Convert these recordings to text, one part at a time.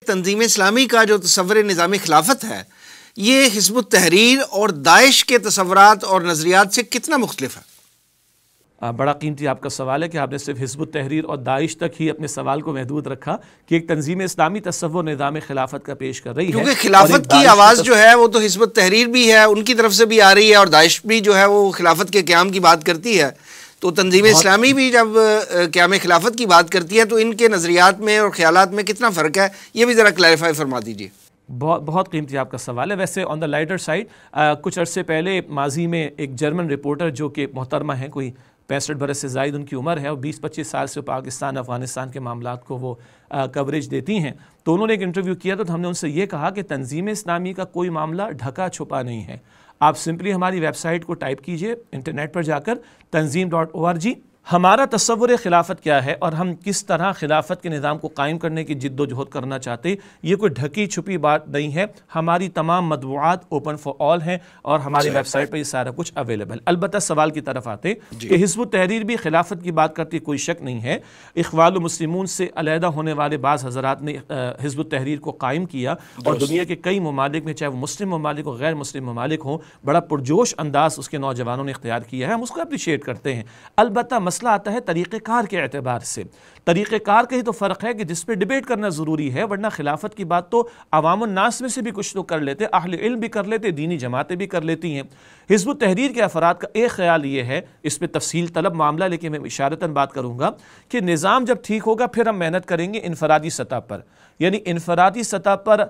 تنظیم اسلامی کا جو تصور نظام خلافت ہے یہ حزب التحریر اور داعش کے تصورات اور نظریات سے کتنا مختلف ہے؟ بڑا قیمتی آپ کا سوال ہے کہ آپ نے صرف حزب التحریر اور داعش تک ہی اپنے سوال کو محدود رکھا کہ ایک تنظیم اسلامی تصور نظام خلافت کا پیش کر رہی ہے، کیونکہ خلافت کی آواز جو ہے وہ تو حزب التحریر بھی ہے، ان کی طرف سے بھی آ رہی ہے، اور داعش بھی جو ہے وہ خلافت کے قیام کی بات کرتی ہے، تو تنظیم اسلامی بھی جب قیام خلافت کی بات کرتی ہے تو ان کے نظریات میں اور خیالات میں کتنا فرق ہے، یہ بھی ذرا کلیریفائی فرما دیجیے۔ بہت قیمتی آپ کا سوال ہے۔ ویسے آن دا لائٹر سائڈ کچھ عرصے پہلے ماضی میں ایک جرمن رپورٹر جو کہ محترمہ ہیں، کوئی 65 برس سے زائد ان کی عمر ہے، اور 20-25 سال سے پاکستان افغانستان کے معاملات کو وہ کوریج دیتی ہیں، تو انہوں نے ایک انٹرویو کیا تو ہم نے ان سے یہ کہا کہ تنظیم اسلامی کا کوئی معاملہ ڈھکا چھپا نہیں ہے۔ آپ سمپلی ہماری ویب سائٹ کو ٹائپ کیجئے انٹرنیٹ پر جا کر tanzeem.org۔ ہمارا تصور خلافت کیا ہے اور ہم کس طرح خلافت کے نظام کو قائم کرنے کی جد و جہد کرنا چاہتے، یہ کوئی ڈھکی چھپی بات نہیں ہے۔ ہماری تمام مطبوعات اوپن فار آل ہیں اور ہماری ویب سائٹ پر یہ سارا کچھ اویلیبل۔ البتہ سوال کی طرف آتے کہ حزب التحریر بھی خلافت کی بات کرتی، کوئی شک نہیں ہے۔ اخوان المسلمون سے علیحدہ ہونے والے بعض حضرات نے حزب التحریر کو قائم کیا اور دنیا کے کئی ممالک میں، چاہے وہ مسلم ممالک ہو غیر مسلم ممالک ہوں، بڑا پرجوش انداز اس کے نوجوانوں نے اختیار کیا ہے، ہم اس کو اپریشیٹ کرتے ہیں۔ البتہ مسئلہ آتا ہے طریقہ کار کے اعتبار سے۔ طریقہ کار کا ہی تو فرق ہے کہ جس پہ ڈیبیٹ کرنا ضروری ہے، ورنہ خلافت کی بات تو عوام الناس میں سے بھی کچھ لوگ کر لیتے، اہل علم بھی کر لیتے، دینی جماعتیں بھی کر لیتی ہیں۔ حزب التحریر کے افراد کا ایک خیال یہ ہے، اس پہ تفصیل طلب معاملہ لیکن میں اشارتاً بات کروں گا کہ نظام جب ٹھیک ہوگا پھر ہم محنت کریں گے انفرادی سطح پر، یعنی انفرادی سطح پر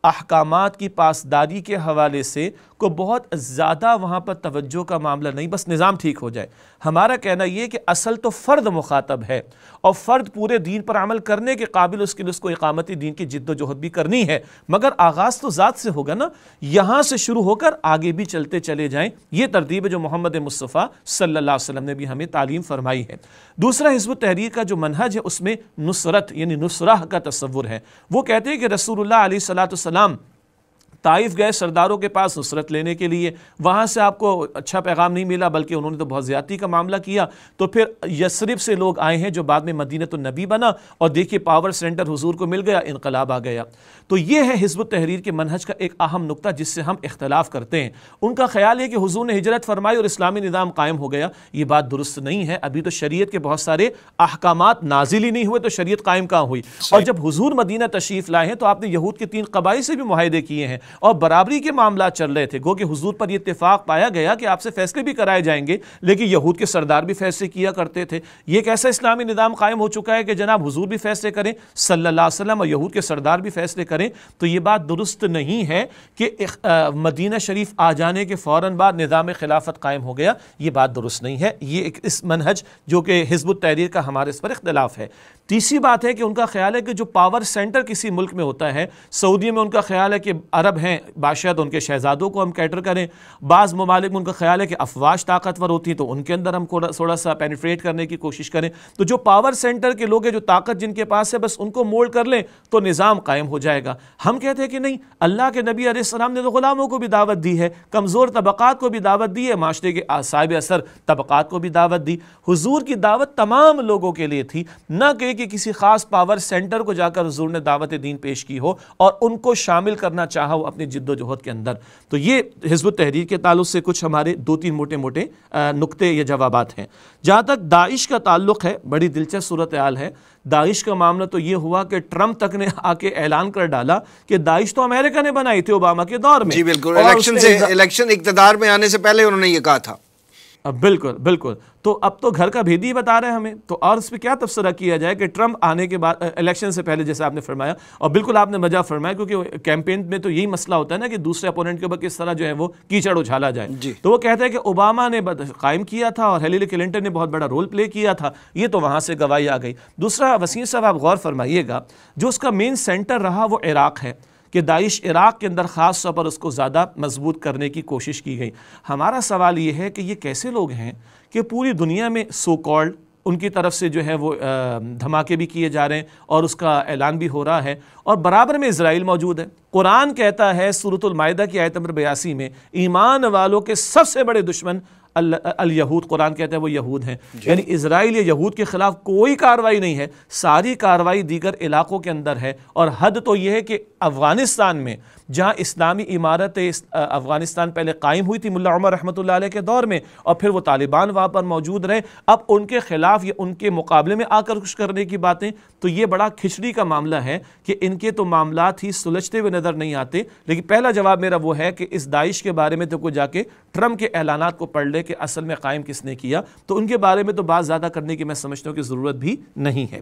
احکامات کی پاسداری کے حوالے سے کو بہت زیادہ وہاں پر توجہ کا معاملہ نہیں، بس نظام ٹھیک ہو جائے۔ ہمارا کہنا یہ کہ اصل تو فرد مخاطب ہے اور فرد پورے دین پر عمل کرنے کے قابل، اس کے لیے اس کو اقامت دین کی جد و جہد بھی کرنی ہے، مگر آغاز تو ذات سے ہوگا نا، یہاں سے شروع ہو کر آگے بھی چلتے چلے جائیں۔ یہ ترتیب ہے جو محمد مصطفیٰ صلی اللہ علیہ وسلم نے بھی ہمیں تعلیم فرمائی ہے۔ دوسرا حزب التحریر کا جو منہج ہے اس میں نصرت یعنی نصرہ کا تصور ہے۔ وہ کہتے ہیں کہ رسول اللہ علیہ السلام طائف گئے سرداروں کے پاس نصرت لینے کے لیے، وہاں سے آپ کو اچھا پیغام نہیں ملا بلکہ انہوں نے تو بہت زیادتی کا معاملہ کیا، تو پھر یثرب سے لوگ آئے ہیں جو بعد میں مدینۃ النبی بنا، اور دیکھیے پاور سینٹر حضور کو مل گیا، انقلاب آ گیا۔ تو یہ ہے حزب التحریر کے منہج کا ایک اہم نقطہ جس سے ہم اختلاف کرتے ہیں۔ ان کا خیال ہے کہ حضور نے ہجرت فرمائی اور اسلامی نظام قائم ہو گیا، یہ بات درست نہیں ہے۔ ابھی تو شریعت کے بہت سارے احکامات نازل ہی نہیں ہوئے تو شریعت قائم کہاں ہوئی؟ اور جب حضور مدینہ تشریف لائے ہیں تو آپ نے یہود کے 3 قبائل سے بھی معاہدے کیے ہیں اور برابری کے معاملات چل رہے تھے، گو کہ حضور پر یہ اتفاق پایا گیا کہ آپ سے فیصلے بھی کرائے جائیں گے، لیکن یہود کے سردار بھی فیصلے کیا کرتے تھے۔ یہ کیسا اسلامی نظام قائم ہو چکا ہے کہ جناب حضور بھی فیصلے کریں صلی اللہ علیہ وسلم اور یہود کے سردار بھی فیصلے کریں؟ تو یہ بات درست نہیں ہے کہ مدینہ شریف آ جانے کے فوراً بعد نظام خلافت قائم ہو گیا، یہ بات درست نہیں ہے۔ یہ ایک اس منہج جو کہ حزب التحریر کا ہمارے اس پر اختلاف ہے۔ تیسری بات ہے کہ ان کا خیال ہے کہ جو پاور سینٹر کسی ملک میں ہوتا ہے، سعودی میں ان کا خیال ہے کہ عرب ہیں بادشاہ تو ان کے شہزادوں کو ہم کیٹر کریں، بعض ممالک میں ان کا خیال ہے کہ افواج طاقتور ہوتی ہیں تو ان کے اندر ہم تھوڑا سا پینیٹریٹ کرنے کی کوشش کریں، تو جو پاور سینٹر کے لوگ ہیں، جو طاقت جن کے پاس ہے، بس ان کو مولڈ کر لیں تو نظام قائم ہو جائے گا۔ ہم کہتے ہیں کہ نہیں، اللہ کے نبی علیہ السلام نے تو غلاموں کو بھی دعوت دی ہے، کمزور طبقات کو بھی دعوت دی ہے، معاشرے کے صاحب اثر طبقات کو بھی دعوت دی۔ حضور کی دعوت تمام لوگوں کے لیے تھی، نہ کہ کسی خاص پاور سینٹر کو جا کر حضور نے دعوت دین پیش کی ہو اور ان کو شامل کرنا چاہا ہو اپنی جد و جہد کے اندر۔ تو یہ حزب التحریر کے تعلق سے کچھ ہمارے 2-3 موٹے نقطے یا جوابات ہیں۔ جہاں تک داعش کا تعلق ہے، بڑی دلچسپ صورتحال ہے۔ داعش کا معاملہ تو یہ ہوا کہ ٹرمپ تک نے آ کے اعلان کر ڈالا کہ داعش تو امریکہ نے بنائی تھی اوباما کے دور میں۔ جی بالکل، الیکشن اقتدار میں آنے سے پہلے انہوں نے یہ کہا تھا۔ بالکل، تو اب تو گھر کا بھیدی بتا رہے ہیں ہمیں، تو اور اس پہ کیا تبصرہ کیا جائے کہ ٹرمپ آنے کے بعد الیکشن سے پہلے، جیسے آپ نے فرمایا، اور بالکل آپ نے مزہ فرمایا، کیونکہ کیمپین میں تو یہی مسئلہ ہوتا ہے نا کہ دوسرے اپوننٹ کے اوپر کس طرح جو ہے وہ کیچڑ اچھالا جائے۔ تو وہ کہتے ہیں کہ اوباما نے قائم کیا تھا اور ہیلری کلنٹن نے بہت بڑا رول پلے کیا تھا، یہ تو وہاں سے گواہی آ گئی۔ دوسرا وسیم صاحب آپ غور فرمائیے گا، جو اس کا مین سینٹر رہا وہ عراق ہے، کہ داعش عراق کے اندر خاص طور پر اس کو زیادہ مضبوط کرنے کی کوشش کی گئی۔ ہمارا سوال یہ ہے کہ یہ کیسے لوگ ہیں کہ پوری دنیا میں سو کالڈ ان کی طرف سے جو ہے وہ دھماکے بھی کیے جا رہے ہیں اور اس کا اعلان بھی ہو رہا ہے، اور برابر میں اسرائیل موجود ہے۔ قرآن کہتا ہے سورۃ المائدہ کی آیت نمبر 82 میں، ایمان والوں کے سب سے بڑے دشمن الیہود، قرآن کہتا ہے وہ یہود ہیں، یعنی اسرائیل یا یہود کے خلاف کوئی کارروائی نہیں ہے، ساری کارروائی دیگر علاقوں کے اندر ہے۔ اور حد تو یہ ہے کہ افغانستان میں جہاں اسلامی عمارت افغانستان پہلے قائم ہوئی تھی ملا عمر رحمۃ اللہ علیہ کے دور میں، اور پھر وہ طالبان وہاں پر موجود رہے، اب ان کے خلاف یا ان کے مقابلے میں آ کر کچھ کرنے کی باتیں، تو یہ بڑا کھچڑی کا معاملہ ہے کہ ان کے تو معاملات ہی سلجھتے ہوئے نظر نہیں آتے۔ لیکن پہلا جواب میرا وہ ہے کہ اس داعش کے بارے میں تو کوئی جا کے ٹرمپ کے اعلانات کو پڑھ لے کہ اصل میں قائم کس نے کیا، تو ان کے بارے میں تو بات زیادہ کرنے کی میں سمجھتا ہوں کہ ضرورت بھی نہیں ہے۔